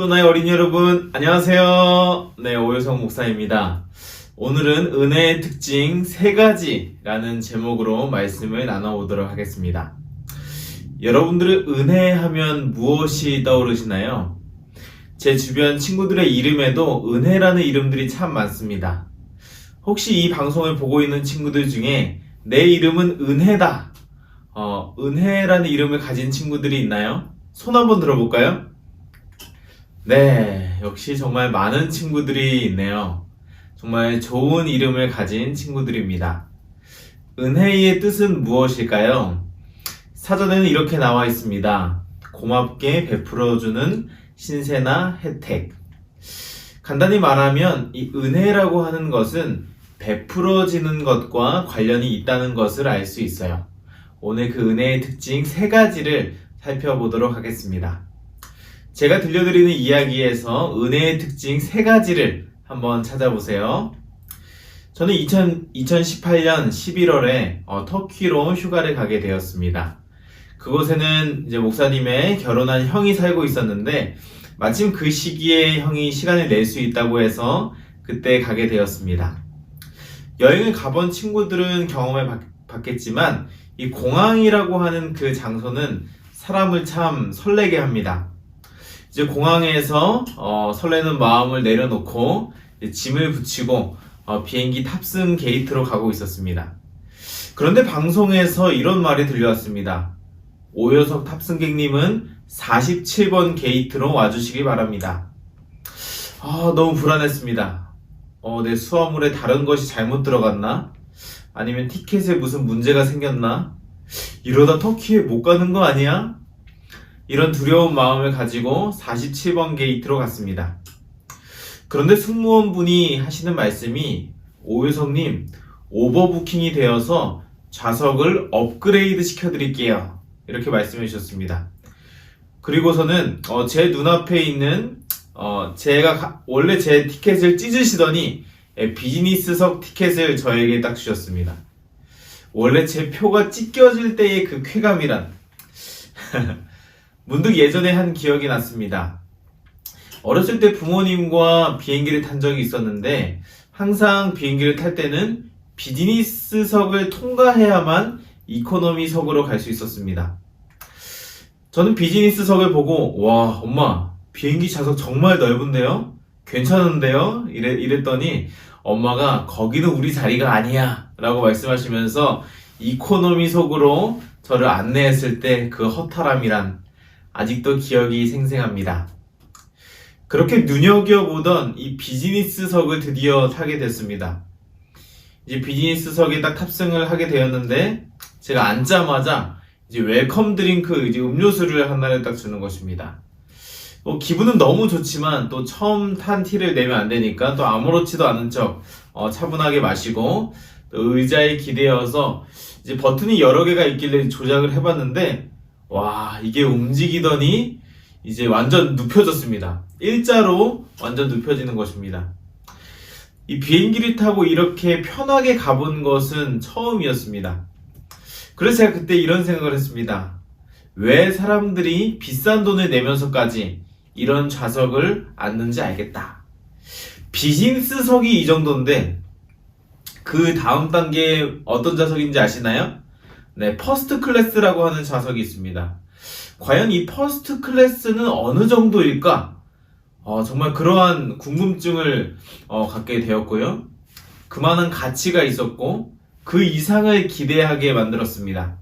하도나의 어린이 여러분, 안녕하세요. 네, 오효성 목사입니다. 오늘은 은혜의 특징 3가지라는 제목으로 말씀을 나눠보도록 하겠습니다. 여러분들은 은혜 하면 무엇이 떠오르시나요? 제 주변 친구들의 이름에도 은혜라는 이름들이 참 많습니다. 혹시 이 방송을 보고 있는 친구들 중에 내 이름은 은혜다, 은혜라는 이름을 가진 친구들이 있나요? 손 한번 들어볼까요? 네, 역시 정말 많은 친구들이 있네요. 정말 좋은 이름을 가진 친구들입니다. 은혜의 뜻은 무엇일까요? 사전에는 이렇게 나와 있습니다. 고맙게 베풀어주는 신세나 혜택. 간단히 말하면 이 은혜라고 하는 것은 베풀어지는 것과 관련이 있다는 것을 알 수 있어요. 오늘 그 은혜의 특징 3가지를 살펴보도록 하겠습니다. 제가 들려드리는 이야기에서 은혜의 특징 3가지를 한번 찾아보세요. 저는 2018년 11월에 터키로 휴가를 가게 되었습니다. 그곳에는 이제 목사님의 결혼한 형이 살고 있었는데 마침 그 시기에 형이 시간을 낼 수 있다고 해서 그때 가게 되었습니다. 여행을 가본 친구들은 경험을 받겠지만 이 공항이라고 하는 그 장소는 사람을 참 설레게 합니다. 이제 공항에서 설레는 마음을 내려놓고 짐을 붙이고 비행기 탑승 게이트로 가고 있었습니다. 그런데 방송에서 이런 말이 들려왔습니다. 오효석 탑승객님은 47번 게이트로 와주시기 바랍니다. 너무 불안했습니다. 내 수화물에 다른 것이 잘못 들어갔나? 아니면 티켓에 무슨 문제가 생겼나? 이러다 터키에 못 가는 거 아니야? 이런 두려운 마음을 가지고 47번 게이트로 갔습니다. 그런데 승무원분이 하시는 말씀이 오효성님, 오버부킹이 되어서 좌석을 업그레이드 시켜드릴게요. 이렇게 말씀해 주셨습니다. 그리고서는 제 눈앞에 있는 제가 원래 제 티켓을 찢으시더니 비즈니스석 티켓을 저에게 딱 주셨습니다. 원래 제 표가 찢겨질 때의 그 쾌감이란 문득 예전에 한 기억이 났습니다. 어렸을 때 부모님과 비행기를 탄 적이 있었는데 항상 비행기를 탈 때는 비즈니스석을 통과해야만 이코노미석으로 갈 수 있었습니다. 저는 비즈니스석을 보고 와 엄마 비행기 좌석 정말 넓은데요? 괜찮은데요? 이랬더니 엄마가 거기는 우리 자리가 아니야 라고 말씀하시면서 이코노미석으로 저를 안내했을 때 그 허탈함이란 아직도 기억이 생생합니다. 그렇게 눈여겨보던 이 비즈니스석을 드디어 타게 됐습니다. 이제 비즈니스석에 딱 탑승을 하게 되었는데 제가 앉자마자 이제 웰컴 드링크 이제 음료수를 하나를 딱 주는 것입니다. 기분은 너무 좋지만 또 처음 탄 티를 내면 안 되니까 또 아무렇지도 않은 척 차분하게 마시고 또 의자에 기대어서 이제 버튼이 여러 개가 있길래 조작을 해봤는데 와 이게 움직이더니 이제 완전 눕혀졌습니다. 일자로 완전 눕혀지는 것입니다. 이 비행기를 타고 이렇게 편하게 가본 것은 처음이었습니다. 그래서 제가 그때 이런 생각을 했습니다. 왜 사람들이 비싼 돈을 내면서까지 이런 좌석을 앉는지 알겠다. 비즈니스석이 이 정도인데 그 다음 단계 어떤 좌석인지 아시나요? 네, 퍼스트 클래스라고 하는 좌석이 있습니다. 과연 이 퍼스트 클래스는 어느 정도일까? 정말 그러한 궁금증을 갖게 되었고요. 그만한 가치가 있었고 그 이상을 기대하게 만들었습니다.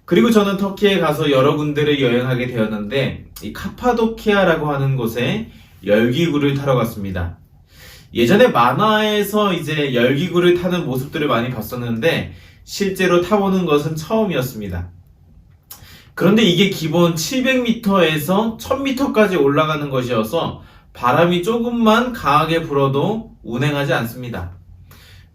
그리고 저는 터키에 가서 여러 군데를 여행하게 되었는데 이 카파도키아라고 하는 곳에 열기구를 타러 갔습니다. 예전에 만화에서 이제 열기구를 타는 모습들을 많이 봤었는데 실제로 타보는 것은 처음이었습니다. 그런데 이게 기본 700m에서 1000m까지 올라가는 것이어서 바람이 조금만 강하게 불어도 운행하지 않습니다.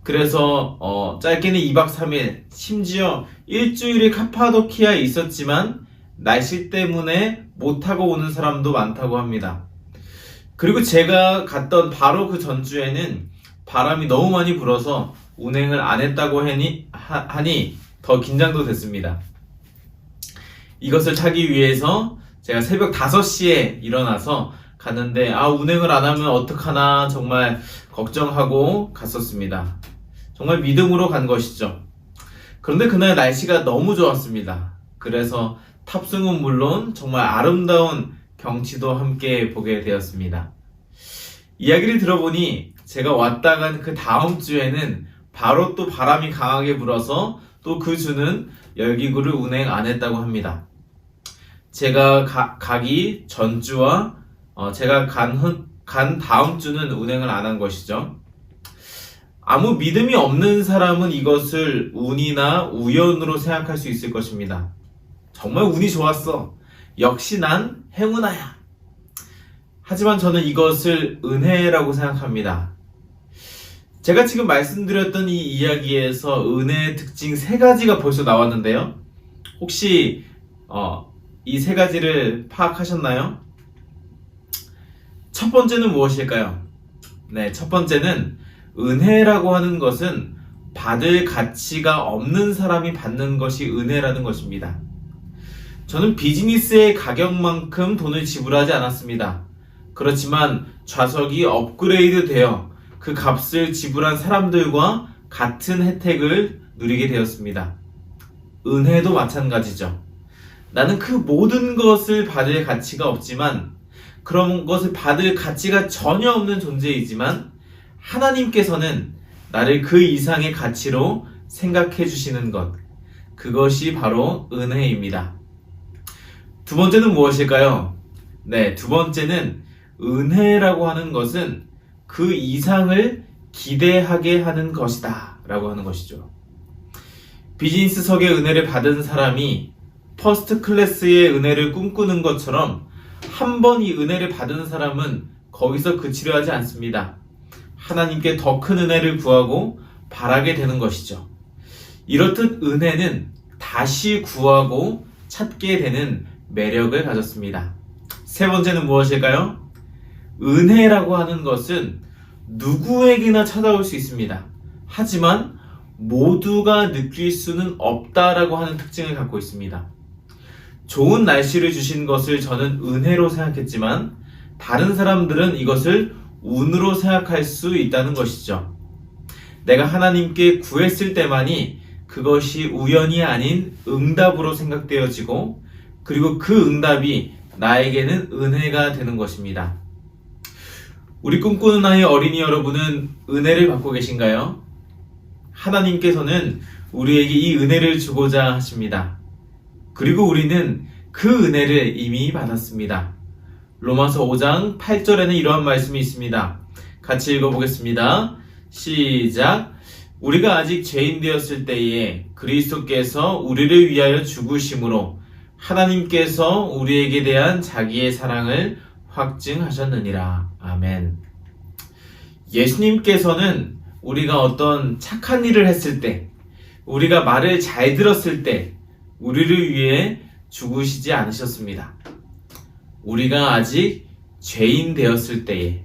그래서 짧게는 2박 3일 심지어 일주일이 카파도키아에 있었지만 날씨 때문에 못 타고 오는 사람도 많다고 합니다. 그리고 제가 갔던 바로 그 전주에는 바람이 너무 많이 불어서 운행을 안 했다고 하니 더 긴장도 됐습니다. 이것을 타기 위해서 제가 새벽 5시에 일어나서 갔는데 운행을 안 하면 어떡하나 정말 걱정하고 갔었습니다. 정말 믿음으로 간 것이죠. 그런데 그날 날씨가 너무 좋았습니다. 그래서 탑승은 물론 정말 아름다운 경치도 함께 보게 되었습니다. 이야기를 들어보니 제가 왔다 간 그 다음 주에는 바로 또 바람이 강하게 불어서 또 그 주는 열기구를 운행 안 했다고 합니다. 제가 가기 전주와 제가 간 다음 주는 운행을 안 한 것이죠. 아무 믿음이 없는 사람은 이것을 운이나 우연으로 생각할 수 있을 것입니다. 정말 운이 좋았어. 역시 난 행운아야. 하지만 저는 이것을 은혜라고 생각합니다. 제가 지금 말씀드렸던 이 이야기에서 은혜의 특징 3가지가 벌써 나왔는데요. 혹시 이 3가지를 파악하셨나요? 첫 번째는 무엇일까요? 네, 첫 번째는 은혜라고 하는 것은 받을 가치가 없는 사람이 받는 것이 은혜라는 것입니다. 저는 비즈니스의 가격만큼 돈을 지불하지 않았습니다. 그렇지만 좌석이 업그레이드 되어 그 값을 지불한 사람들과 같은 혜택을 누리게 되었습니다. 은혜도 마찬가지죠. 나는 그 모든 것을 받을 가치가 없지만 그런 것을 받을 가치가 전혀 없는 존재이지만 하나님께서는 나를 그 이상의 가치로 생각해 주시는 것, 그것이 바로 은혜입니다. 두 번째는 무엇일까요? 네, 두 번째는 은혜라고 하는 것은 그 이상을 기대하게 하는 것이다 라고 하는 것이죠. 비즈니스석의 은혜를 받은 사람이 퍼스트 클래스의 은혜를 꿈꾸는 것처럼 한 번 이 은혜를 받은 사람은 거기서 그치려 하지 않습니다. 하나님께 더 큰 은혜를 구하고 바라게 되는 것이죠. 이렇듯 은혜는 다시 구하고 찾게 되는 매력을 가졌습니다. 세 번째는 무엇일까요? 은혜라고 하는 것은 누구에게나 찾아올 수 있습니다. 하지만 모두가 느낄 수는 없다라고 하는 특징을 갖고 있습니다. 좋은 날씨를 주신 것을 저는 은혜로 생각했지만 다른 사람들은 이것을 운으로 생각할 수 있다는 것이죠. 내가 하나님께 구했을 때만이 그것이 우연이 아닌 응답으로 생각되어지고 그리고 그 응답이 나에게는 은혜가 되는 것입니다. 우리 꿈꾸는 아이 어린이 여러분은 은혜를 받고 계신가요? 하나님께서는 우리에게 이 은혜를 주고자 하십니다. 그리고 우리는 그 은혜를 이미 받았습니다. 로마서 5장 8절에는 이러한 말씀이 있습니다. 같이 읽어보겠습니다. 시작. 우리가 아직 죄인 되었을 때에 그리스도께서 우리를 위하여 죽으심으로 하나님께서 우리에게 대한 자기의 사랑을 확증하셨느니라. 아멘. 예수님께서는 우리가 어떤 착한 일을 했을 때, 우리가 말을 잘 들었을 때 우리를 위해 죽으시지 않으셨습니다. 우리가 아직 죄인 되었을 때에,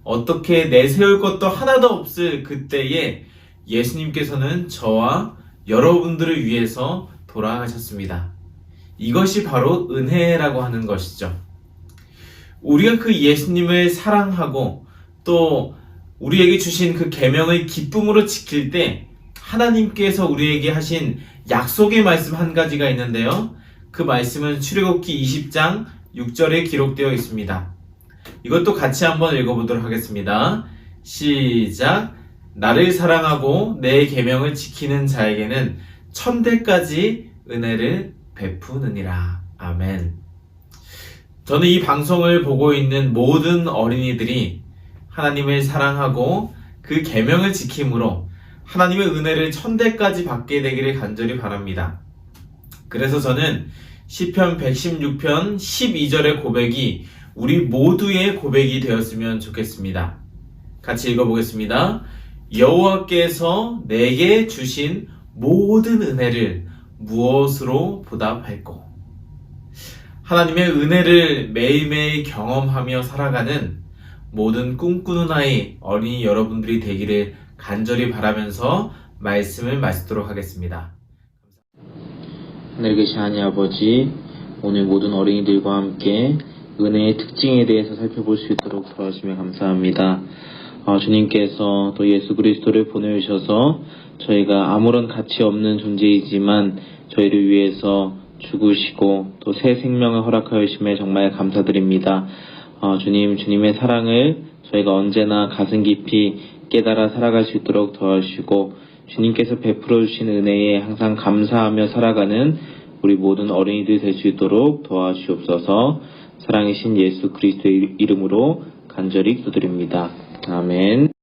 어떻게 내세울 것도 하나도 없을 그때에 예수님께서는 저와 여러분들을 위해서 돌아가셨습니다. 이것이 바로 은혜라고 하는 것이죠. 우리가 그 예수님을 사랑하고 또 우리에게 주신 그 계명을 기쁨으로 지킬 때 하나님께서 우리에게 하신 약속의 말씀 한 가지가 있는데요. 그 말씀은 출애굽기 20장 6절에 기록되어 있습니다. 이것도 같이 한번 읽어보도록 하겠습니다. 시작. 나를 사랑하고 내 계명을 지키는 자에게는 천대까지 은혜를 베푸느니라. 아멘. 저는 이 방송을 보고 있는 모든 어린이들이 하나님을 사랑하고 그 계명을 지킴으로 하나님의 은혜를 천대까지 받게 되기를 간절히 바랍니다. 그래서 저는 시편 116편 12절의 고백이 우리 모두의 고백이 되었으면 좋겠습니다. 같이 읽어보겠습니다. 여호와께서 내게 주신 모든 은혜를 무엇으로 보답할꼬? 하나님의 은혜를 매일매일 경험하며 살아가는 모든 꿈꾸는 아이 어린이 여러분들이 되기를 간절히 바라면서 말씀을 마치도록 하겠습니다. 하늘에 계신 하나님 아버지, 오늘 모든 어린이들과 함께 은혜의 특징에 대해서 살펴볼 수 있도록 도와주시면 감사합니다. 주님께서 또 예수 그리스도를 보내주셔서 저희가 아무런 가치 없는 존재이지만 저희를 위해서 죽으시고 또 새 생명을 허락하여 주심에 정말 감사드립니다. 주님의 사랑을 저희가 언제나 가슴 깊이 깨달아 살아갈 수 있도록 도와주시고 주님께서 베풀어 주신 은혜에 항상 감사하며 살아가는 우리 모든 어린이들이 될 수 있도록 도와주시옵소서. 사랑이신 예수 그리스도의 이름으로 간절히 기도드립니다. 아멘.